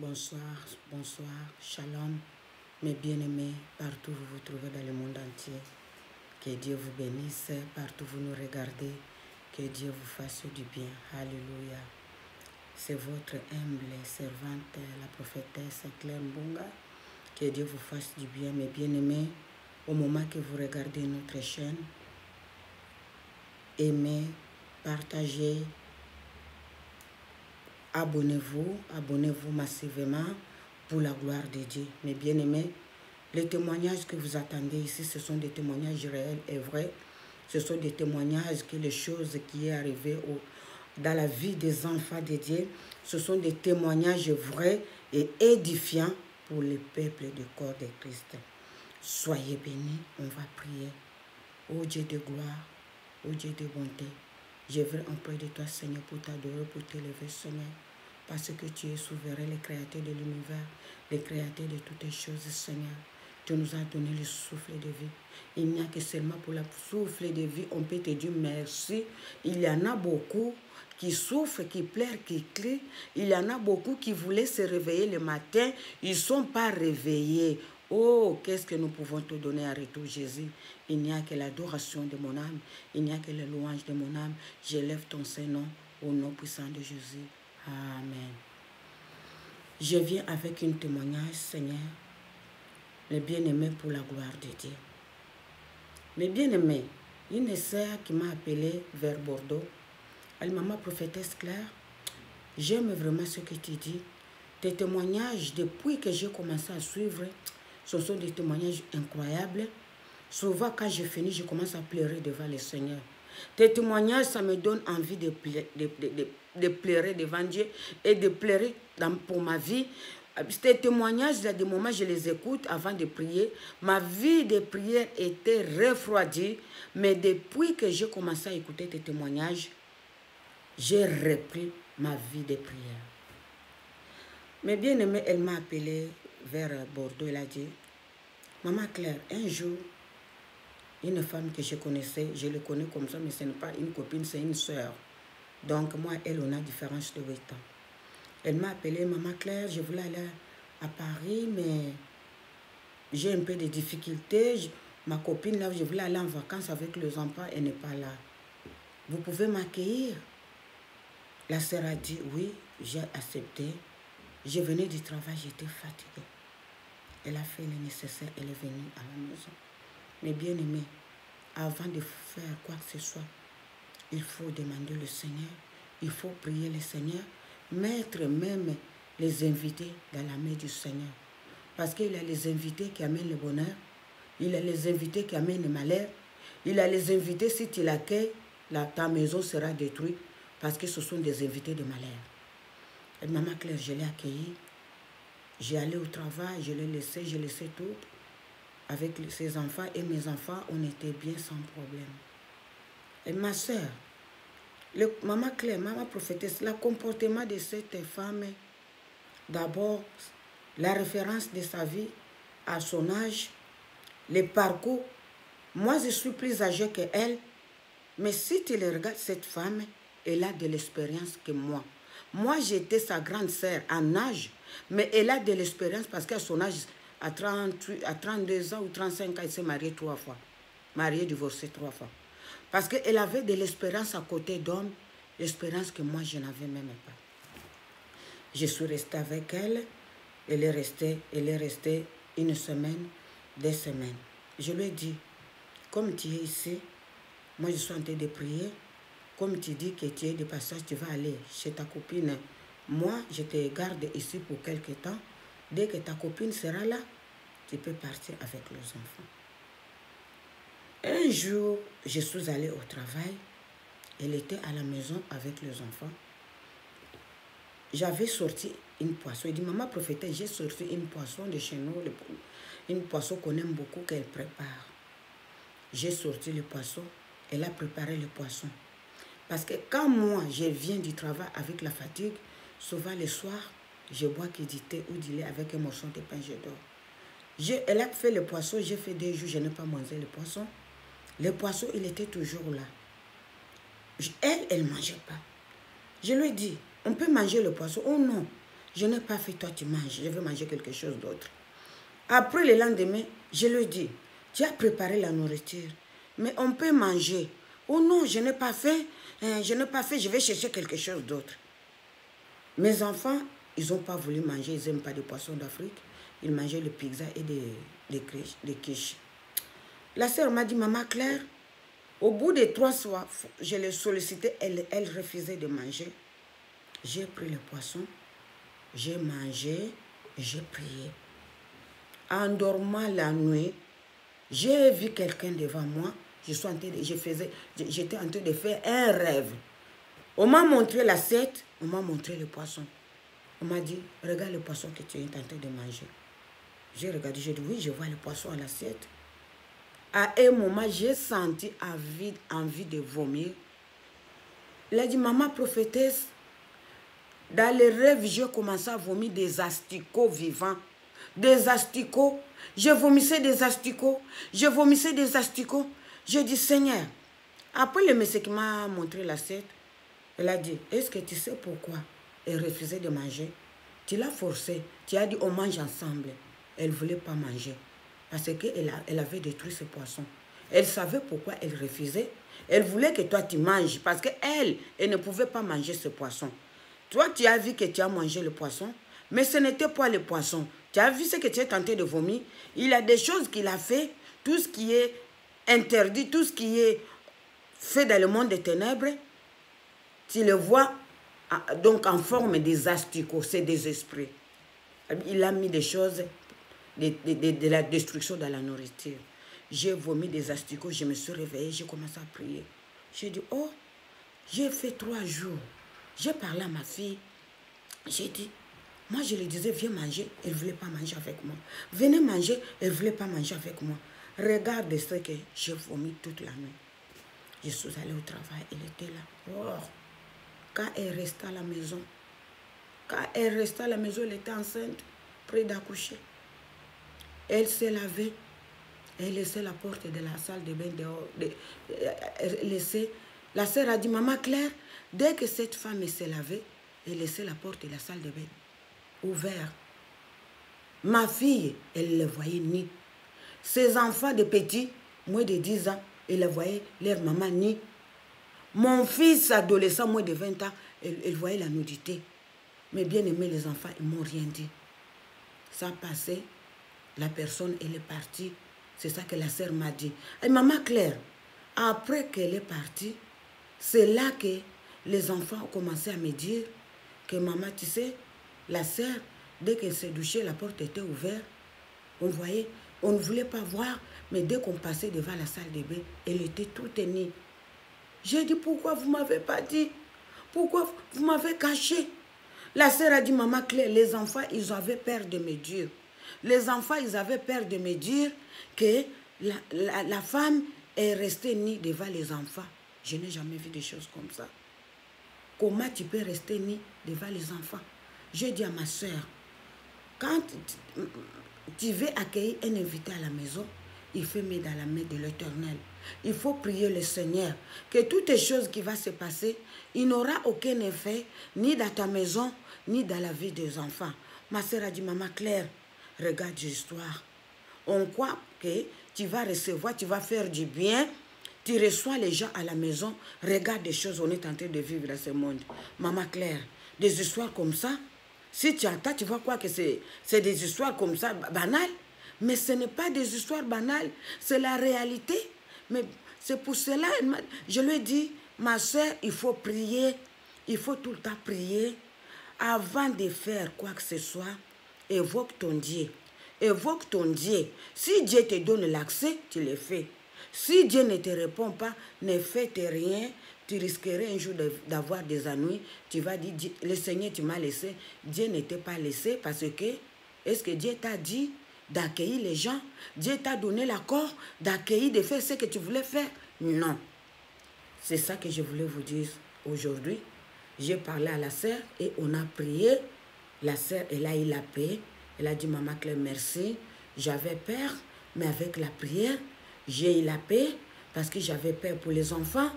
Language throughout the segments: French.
Bonsoir, bonsoir, shalom, mes bien-aimés, partout où vous vous trouvez dans le monde entier. Que Dieu vous bénisse, partout où vous nous regardez, que Dieu vous fasse du bien. Alléluia. C'est votre humble servante, la prophétesse Claire Mbunga. Que Dieu vous fasse du bien, mes bien-aimés. Au moment que vous regardez notre chaîne, aimez, partagez, abonnez-vous massivement pour la gloire de Dieu. Mes bien-aimés, les témoignages que vous attendez ici, ce sont des témoignages réels et vrais. Ce sont des témoignages que les choses qui sont arrivées dans la vie des enfants de Dieu, ce sont des témoignages vrais et édifiants pour le peuple du corps de Christ. Soyez bénis, on va prier. Ô Dieu de gloire, ô Dieu de bonté, je veux auprès de toi, Seigneur, pour t'adorer, pour t'élever, Seigneur, parce que tu es souverain, le créateur de l'univers, le créateur de toutes les choses, Seigneur. Tu nous as donné le souffle de vie. Il n'y a que seulement pour le souffle de vie, on peut te dire merci. Il y en a beaucoup qui souffrent, qui pleurent, qui crient. Il y en a beaucoup qui voulaient se réveiller le matin. Ils ne sont pas réveillés. Oh, qu'est-ce que nous pouvons te donner en retour, Jésus? Il n'y a que l'adoration de mon âme. Il n'y a que la louange de mon âme. J'élève ton Saint-Nom au nom puissant de Jésus. Amen. Je viens avec un témoignage, Seigneur, les bien-aimés pour la gloire de Dieu. Mes bien-aimés, une sœur qui m'a appelé vers Bordeaux, elle m'a dit, prophétesse Claire, j'aime vraiment ce que tu dis. Tes témoignages, depuis que j'ai commencé à suivre, ce sont des témoignages incroyables. Souvent, quand je finis, je commence à pleurer devant le Seigneur. Tes témoignages, ça me donne envie de pleurer devant Dieu et de pleurer pour ma vie. Ces témoignages, là, des moments, je les écoute avant de prier. Ma vie de prière était refroidie. Mais depuis que j'ai commencé à écouter tes témoignages, j'ai repris ma vie de prière. Mais bien aimée, elle m'a appelé vers Bordeaux. Elle a dit, Maman Claire, un jour, une femme que je connaissais, je le connais comme ça, mais ce n'est pas une copine, c'est une soeur. Donc moi, elle, on a différence de 8 ans. Elle m'a appelé, Maman Claire, je voulais aller à Paris, mais j'ai un peu de difficultés. Ma copine, là, je voulais aller en vacances avec les enfants, elle n'est pas là. Vous pouvez m'accueillir? La sœur a dit, oui, j'ai accepté. Je venais du travail, j'étais fatiguée. Elle a fait le nécessaire, elle est venue à la maison. Mais bien aimé, avant de faire quoi que ce soit, il faut demander le Seigneur, il faut prier le Seigneur, mettre même les invités dans la main du Seigneur. Parce qu'il y a les invités qui amènent le bonheur, il y a les invités qui amènent le malheur, il y a les invités, si tu l'accueilles, ta maison sera détruite parce que ce sont des invités de malheur. Et Maman Claire, je l'ai accueillie, j'ai allé au travail, je l'ai laissé tout. Avec ses enfants et mes enfants, on était bien sans problème. Et ma soeur, Maman Claire, Maman prophétesse, le comportement de cette femme, d'abord, la référence de sa vie, à son âge, le parcours. Moi, je suis plus âgée qu'elle, mais si tu regardes cette femme, elle a de l'expérience que moi. Moi, j'étais sa grande sœur en âge, mais elle a de l'expérience parce qu'à son âge, à 32 ans ou 35 ans, elle s'est mariée 3 fois. Mariée, divorcée 3 fois. Parce qu'elle avait de l'expérience à côté d'hommes, l'expérience que moi, je n'avais même pas. Je suis restée avec elle. Elle est restée 1 semaine, 2 semaines. Je lui ai dit, comme tu es ici, moi, je suis en train de prier. Comme tu dis que tu es de passage, tu vas aller chez ta copine. Moi, je te garde ici pour quelque temps. Dès que ta copine sera là, tu peux partir avec les enfants. Un jour, je suis allée au travail. Elle était à la maison avec les enfants. J'avais sorti une poisson. Elle dit, Maman prophétesse, j'ai sorti une poisson de chez nous. Une poisson qu'on aime beaucoup, qu'elle prépare. J'ai sorti le poisson. Elle a préparé le poisson. Parce que quand moi, je viens du travail avec la fatigue, souvent le soir, je bois du thé ou du lait avec un morceau de pain, je dors. Elle a fait le poisson, j'ai fait 2 jours, je n'ai pas mangé le poisson. Le poisson, il était toujours là. Elle ne mangeait pas. Je lui ai dit, on peut manger le poisson? Oh non, Je n'ai pas fait, toi tu manges, je vais manger quelque chose d'autre. Après le lendemain, je lui dis, tu as préparé la nourriture, mais on peut manger. Oh non, je n'ai pas fait, je vais chercher quelque chose d'autre. Mes enfants, ils n'ont pas voulu manger, ils n'aiment pas de poissons d'Afrique. Ils mangeaient le pizza et des quiches. La sœur m'a dit, maman Claire, au bout de 3 soirs, je l'ai sollicité, elle refusait de manger. J'ai pris le poisson, j'ai mangé, j'ai prié. En dormant la nuit, j'ai vu quelqu'un devant moi. J'étais en train de faire un rêve. On m'a montré l'assiette, on m'a montré le poisson. On m'a dit, regarde le poisson que tu es en train de manger. J'ai regardé, j'ai dit, oui, je vois le poisson à l'assiette. À un moment, j'ai senti envie de vomir. Elle a dit, maman prophétesse, dans les rêves, j'ai commencé à vomir des asticots vivants. Des asticots. Je vomissais des asticots. Je vomissais des asticots. J'ai dit, Seigneur. Après le monsieur qui m'a montré l'assiette, elle a dit, est-ce que tu sais pourquoi elle refusait de manger? Tu l'as forcée. Tu as dit, on mange ensemble. Elle ne voulait pas manger. Parce qu'elle avait détruit ce poisson. Elle savait pourquoi elle refusait. Elle voulait que toi tu manges. Parce qu'elle ne pouvait pas manger ce poisson. Toi, tu as vu que tu as mangé le poisson. Mais ce n'était pas le poisson. Tu as vu ce que tu es tenté de vomir. Il y a des choses qu'il a fait. Tout ce qui est interdit, tout ce qui est fait dans le monde des ténèbres, tu le vois donc en forme des asticots. C'est des esprits. Il a mis des choses, de la destruction dans la nourriture. J'ai vomi des asticots, je me suis réveillée, j'ai commencé à prier. J'ai dit, oh, j'ai fait 3 jours. J'ai parlé à ma fille. J'ai dit, moi je lui disais, viens manger. Elle ne voulait pas manger avec moi. Venez manger, elle ne voulait pas manger avec moi. Regarde ce que j'ai vomi toute la nuit. Je suis allée au travail, elle était là. Oh. Quand elle restait à la maison, elle était enceinte, près d'accoucher. Elle s'est lavée. Elle laissait la porte de la salle de bain dehors. La sœur a dit, maman Claire, dès que cette femme s'est lavée, elle laissait la porte de la salle de bain ouverte. Ma fille, elle ne voyait ni. Ses enfants de petits, moins de 10 ans, elle les voyait leur maman ni. Mon fils adolescent, moins de 20 ans, elle voyait la nudité. Mais bien aimé, les enfants, ils ne m'ont rien dit. Ça a passé, la personne, elle est partie. C'est ça que la sœur m'a dit. Et maman Claire, après qu'elle est partie, c'est là que les enfants ont commencé à me dire que maman, tu sais, la sœur, dès qu'elle s'est douchée, la porte était ouverte. On voyait, on ne voulait pas voir, mais dès qu'on passait devant la salle de bain, elle était toute nue. J'ai dit, pourquoi vous ne m'avez pas dit? Pourquoi vous m'avez caché? La sœur a dit, maman Claire, les enfants, ils avaient peur de me dire. Les enfants, ils avaient peur de me dire que la femme est restée nue devant les enfants. Je n'ai jamais vu des choses comme ça. Comment tu peux rester nue devant les enfants? Je dis à ma soeur, quand tu veux accueillir un invité à la maison, il faut mettre dans la main de l'Éternel. Il faut prier le Seigneur que toutes les choses qui vont se passer, il n'aura aucun effet ni dans ta maison, ni dans la vie des enfants. Ma soeur a dit, maman Claire, regarde l'histoire. On croit que tu vas recevoir, tu vas faire du bien, tu reçois les gens à la maison, regarde des choses, on est en train de vivre dans ce monde. Maman Claire, des histoires comme ça, si tu entends, tu vas croire que c'est des histoires comme ça, banales. Mais ce n'est pas des histoires banales, c'est la réalité. Mais c'est pour cela, je lui ai dit, ma soeur, il faut prier, il faut tout le temps prier. Avant de faire quoi que ce soit, évoque ton Dieu. Évoque ton Dieu. Si Dieu te donne l'accès, tu le fais. Si Dieu ne te répond pas, ne faites rien. Tu risquerais un jour d'avoir des ennuis. Tu vas dire, le Seigneur, tu m'as laissé. Dieu ne t'a pas laissé parce que, est-ce que Dieu t'a dit d'accueillir les gens? Dieu t'a donné l'accord d'accueillir, de faire ce que tu voulais faire? Non. C'est ça que je voulais vous dire aujourd'hui. J'ai parlé à la sœur et on a prié. La sœur, elle a eu la paix. Elle a dit, maman Claire, merci. J'avais peur, mais avec la prière, j'ai eu la paix parce que j'avais peur pour les enfants.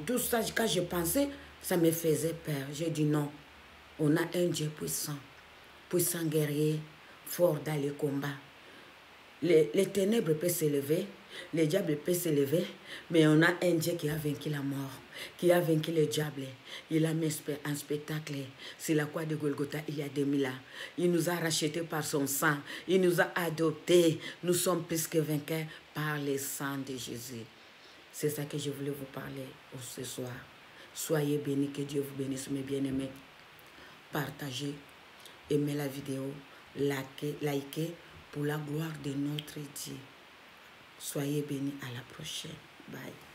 Tout ça, quand je pensais, ça me faisait peur. J'ai dit non, on a un Dieu puissant. puissant guerrier, fort dans les combats. Les ténèbres peuvent s'élever, les diables peuvent s'élever, mais on a un Dieu qui a vaincu la mort, qui a vaincu le diable. Il a mis un spectacle sur la croix de Golgotha il y a 2000 ans. Il nous a rachetés par son sang, il nous a adoptés. Nous sommes plus que vainqueurs par le sang de Jésus. C'est ça que je voulais vous parler ce soir. Soyez bénis, que Dieu vous bénisse, mes bien-aimés. Partagez, aimez la vidéo, likez pour la gloire de notre Dieu. Soyez bénis, à la prochaine. Bye.